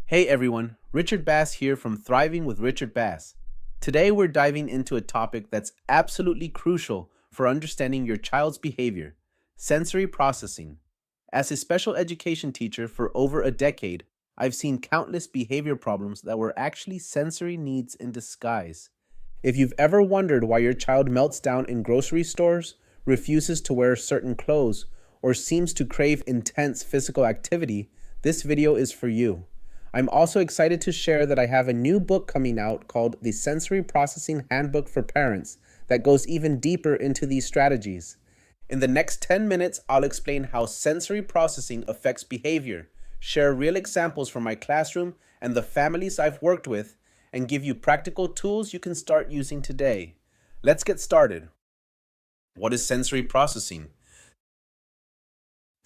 Hey everyone, Richard Bass here from Thriving with Richard Bass. Today we're diving into a topic that's absolutely crucial for understanding your child's behavior: sensory processing. As a special education teacher for over a decade, I've seen countless behavior problems that were actually sensory needs in disguise. If you've ever wondered why your child melts down in grocery stores, refuses to wear certain clothes, or seems to crave intense physical activity, this video is for you. I'm also excited to share that I have a new book coming out called The Sensory Processing Handbook for Parents that goes even deeper into these strategies. In the next 10 minutes, I'll explain how sensory processing affects behavior, share real examples from my classroom and the families I've worked with, and give you practical tools you can start using today. Let's get started. What is sensory processing?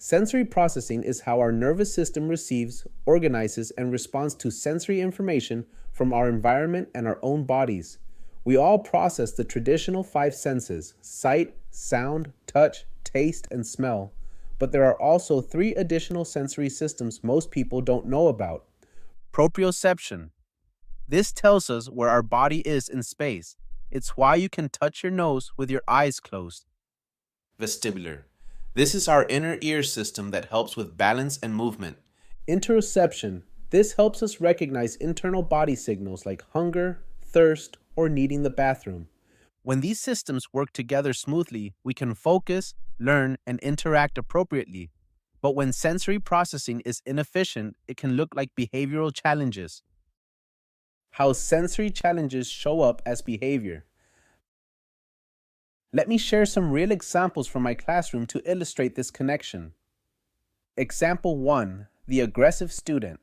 Sensory processing is how our nervous system receives, organizes, and responds to sensory information from our environment and our own bodies. We all process the traditional five senses: sight, sound, touch, taste, and smell. But there are also three additional sensory systems most people don't know about. Proprioception. This tells us where our body is in space. It's why you can touch your nose with your eyes closed. Vestibular. This is our inner ear system that helps with balance and movement. Interoception. This helps us recognize internal body signals like hunger, thirst, or needing the bathroom. When these systems work together smoothly, we can focus, learn, and interact appropriately. But when sensory processing is inefficient, it can look like behavioral challenges. How sensory challenges show up as behavior. Let me share some real examples from my classroom to illustrate this connection. Example 1. The aggressive student.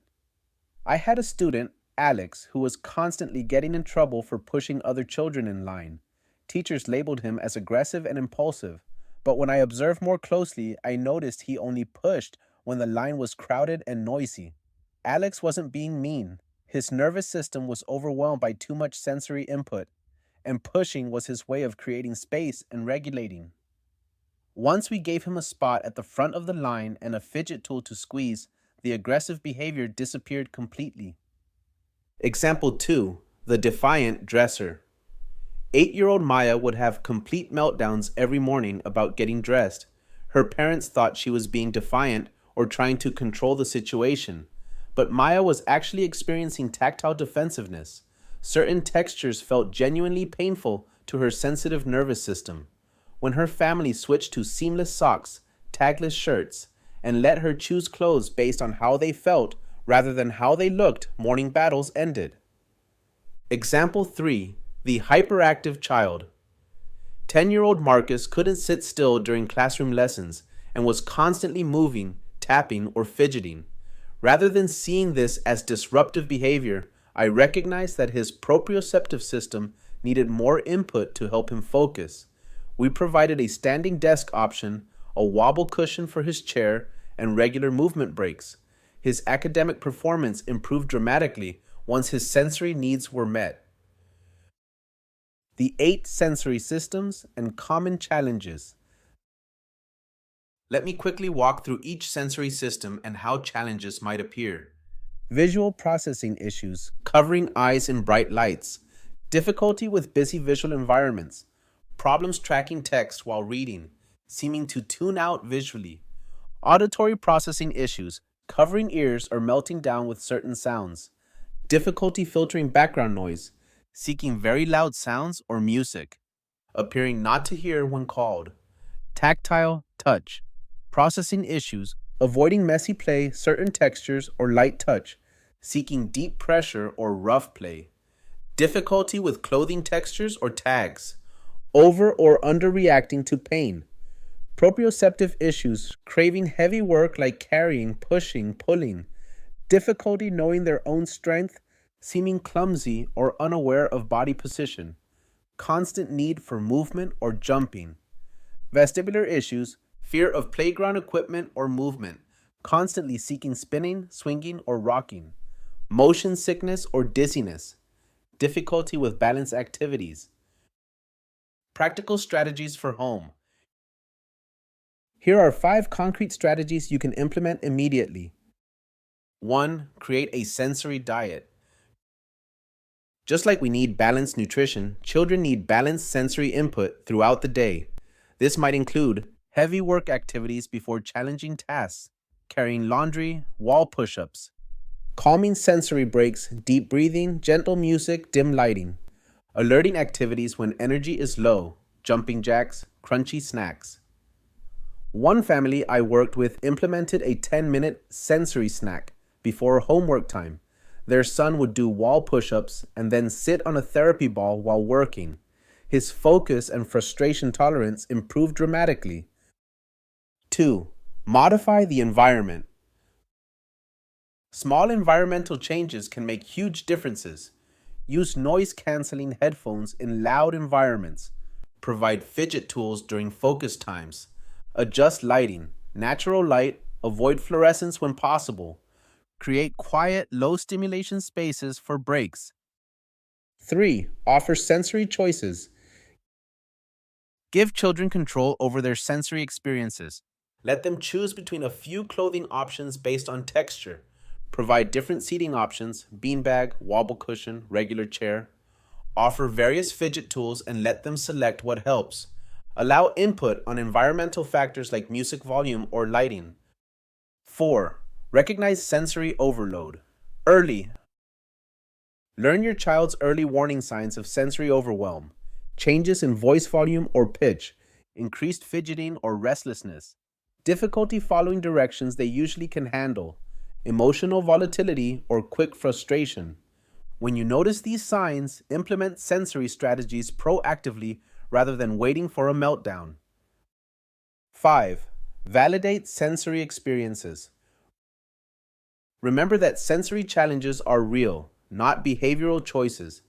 I had a student, Alex, who was constantly getting in trouble for pushing other children in line. Teachers labeled him as aggressive and impulsive, but when I observed more closely, I noticed he only pushed when the line was crowded and noisy. Alex wasn't being mean. His nervous system was overwhelmed by too much sensory input, and pushing was his way of creating space and regulating. Once we gave him a spot at the front of the line and a fidget tool to squeeze, the aggressive behavior disappeared completely. Example 2. The defiant dresser. 8-year-old Maya would have complete meltdowns every morning about getting dressed. Her parents thought she was being defiant or trying to control the situation, but Maya was actually experiencing tactile defensiveness. Certain textures felt genuinely painful to her sensitive nervous system. When her family switched to seamless socks, tagless shirts, and let her choose clothes based on how they felt rather than how they looked, morning battles ended. Example 3. The hyperactive child. 10-year-old Marcus couldn't sit still during classroom lessons and was constantly moving, tapping, or fidgeting. Rather than seeing this as disruptive behavior, I recognized that his proprioceptive system needed more input to help him focus. We provided a standing desk option, a wobble cushion for his chair, and regular movement breaks. His academic performance improved dramatically once his sensory needs were met. The 8 sensory systems and common challenges. Let me quickly walk through each sensory system and how challenges might appear. Visual processing issues, covering eyes in bright lights, difficulty with busy visual environments, problems tracking text while reading, seeming to tune out visually, auditory processing issues, covering ears or melting down with certain sounds, difficulty filtering background noise, seeking very loud sounds or music, appearing not to hear when called, tactile touch, processing issues, avoiding messy play, certain textures, or light touch, seeking deep pressure or rough play, difficulty with clothing textures or tags, over or underreacting to pain, proprioceptive issues, craving heavy work like carrying, pushing, pulling, difficulty knowing their own strength, seeming clumsy or unaware of body position, constant need for movement or jumping, vestibular issues, fear of playground equipment or movement, constantly seeking spinning, swinging, or rocking, motion sickness or dizziness, difficulty with balance activities. Practical strategies for home. Here are 5 concrete strategies you can implement immediately. 1. Create a sensory diet. Just like we need balanced nutrition, children need balanced sensory input throughout the day. This might include heavy work activities before challenging tasks, carrying laundry, wall push-ups, calming sensory breaks, deep breathing, gentle music, dim lighting, alerting activities when energy is low, jumping jacks, crunchy snacks. One family I worked with implemented a 10-minute sensory snack before homework time. Their son would do wall push-ups and then sit on a therapy ball while working. His focus and frustration tolerance improved dramatically. 2. Modify the environment. Small environmental changes can make huge differences. Use noise-canceling headphones in loud environments. Provide fidget tools during focus times. Adjust lighting, natural light, avoid fluorescence when possible. Create quiet, low-stimulation spaces for breaks. 3. Offer sensory choices. Give children control over their sensory experiences. Let them choose between a few clothing options based on texture. Provide different seating options, beanbag, wobble cushion, regular chair. Offer various fidget tools and let them select what helps. Allow input on environmental factors like music volume or lighting. 4. Recognize sensory overload. Early. Learn your child's early warning signs of sensory overwhelm, changes in voice volume or pitch, increased fidgeting or restlessness, difficulty following directions they usually can handle, emotional volatility or quick frustration. When you notice these signs, implement sensory strategies proactively rather than waiting for a meltdown. 5. Validate sensory experiences. Remember that sensory challenges are real, not behavioral choices.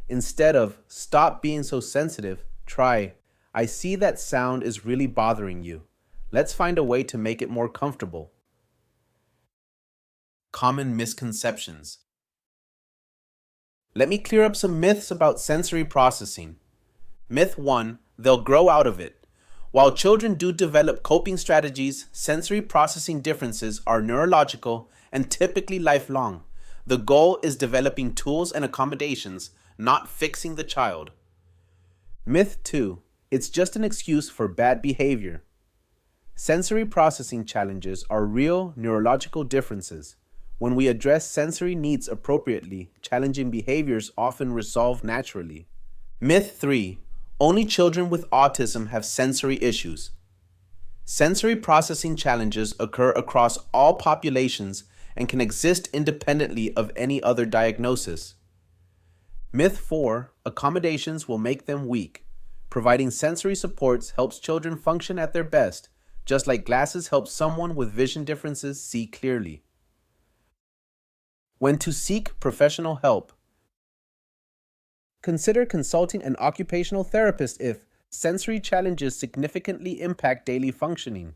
Instead of, stop being so sensitive, try, I see that sound is really bothering you. Let's find a way to make it more comfortable. Common misconceptions. Let me clear up some myths about sensory processing. Myth 1, they'll grow out of it. While children do develop coping strategies, sensory processing differences are neurological and typically lifelong. The goal is developing tools and accommodations, not fixing the child. Myth 2, it's just an excuse for bad behavior. Sensory processing challenges are real neurological differences. When we address sensory needs appropriately, challenging behaviors often resolve naturally. Myth 3, only children with autism have sensory issues. Sensory processing challenges occur across all populations and can exist independently of any other diagnosis. Myth 4, accommodations will make them weak. Providing sensory supports helps children function at their best, just like glasses help someone with vision differences see clearly. When to seek professional help. Consider consulting an occupational therapist if sensory challenges significantly impact daily functioning.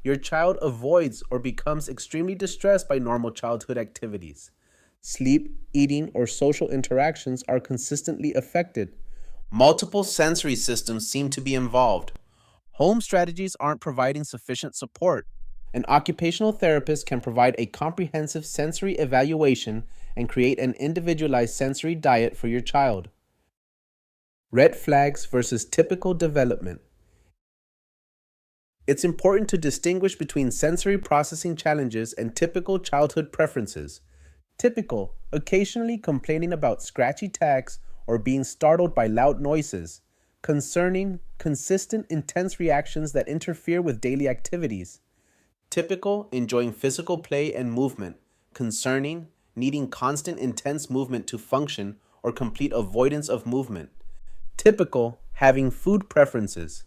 Your child avoids or becomes extremely distressed by normal childhood activities. Sleep, eating, or social interactions are consistently affected. Multiple sensory systems seem to be involved. Home strategies aren't providing sufficient support. An occupational therapist can provide a comprehensive sensory evaluation and create an individualized sensory diet for your child. Red flags versus typical development. It's important to distinguish between sensory processing challenges and typical childhood preferences. Typical, occasionally complaining about scratchy tacks or being startled by loud noises. Concerning, consistent, intense reactions that interfere with daily activities. Typical, enjoying physical play and movement. Concerning, needing constant, intense movement to function or complete avoidance of movement. Typical, having food preferences.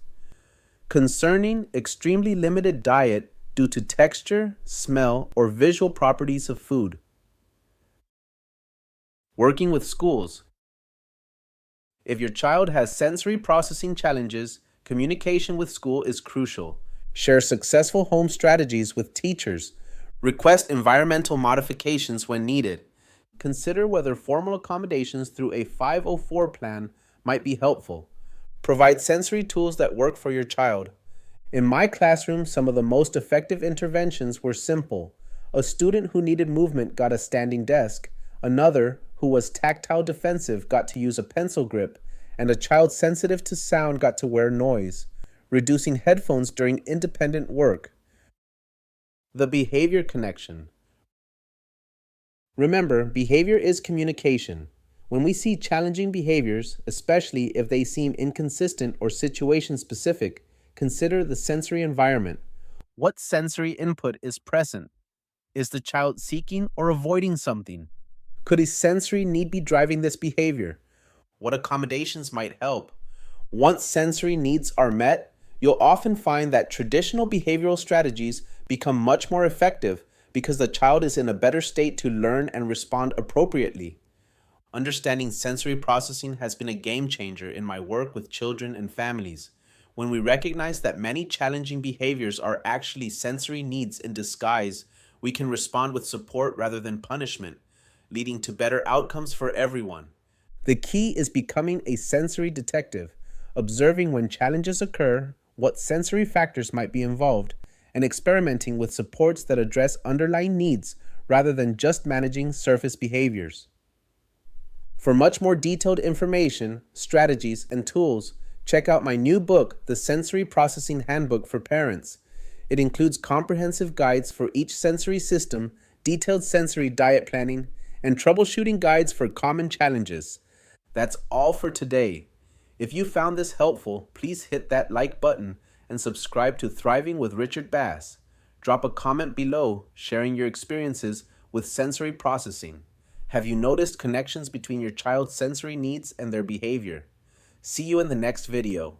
Concerning, extremely limited diet due to texture, smell, or visual properties of food. Working with schools. If your child has sensory processing challenges, communication with school is crucial. Share successful home strategies with teachers. Request environmental modifications when needed. Consider whether formal accommodations through a 504 plan might be helpful. Provide sensory tools that work for your child. In my classroom, some of the most effective interventions were simple. A student who needed movement got a standing desk, another who was tactile defensive got to use a pencil grip, and a child sensitive to sound got to wear noise, reducing headphones during independent work. The behavior connection. Remember, behavior is communication. When we see challenging behaviors, especially if they seem inconsistent or situation specific, consider the sensory environment. What sensory input is present? Is the child seeking or avoiding something? Could a sensory need be driving this behavior? What accommodations might help? Once sensory needs are met, you'll often find that traditional behavioral strategies become much more effective because the child is in a better state to learn and respond appropriately. Understanding sensory processing has been a game changer in my work with children and families. When we recognize that many challenging behaviors are actually sensory needs in disguise, we can respond with support rather than punishment, leading to better outcomes for everyone. The key is becoming a sensory detective, observing when challenges occur, what sensory factors might be involved, and experimenting with supports that address underlying needs rather than just managing surface behaviors. For much more detailed information, strategies, and tools, check out my new book, The Sensory Processing Handbook for Parents. It includes comprehensive guides for each sensory system, detailed sensory diet planning, and troubleshooting guides for common challenges. That's all for today. If you found this helpful, please hit that like button and subscribe to Thriving with Richard Bass. Drop a comment below sharing your experiences with sensory processing. Have you noticed connections between your child's sensory needs and their behavior? See you in the next video.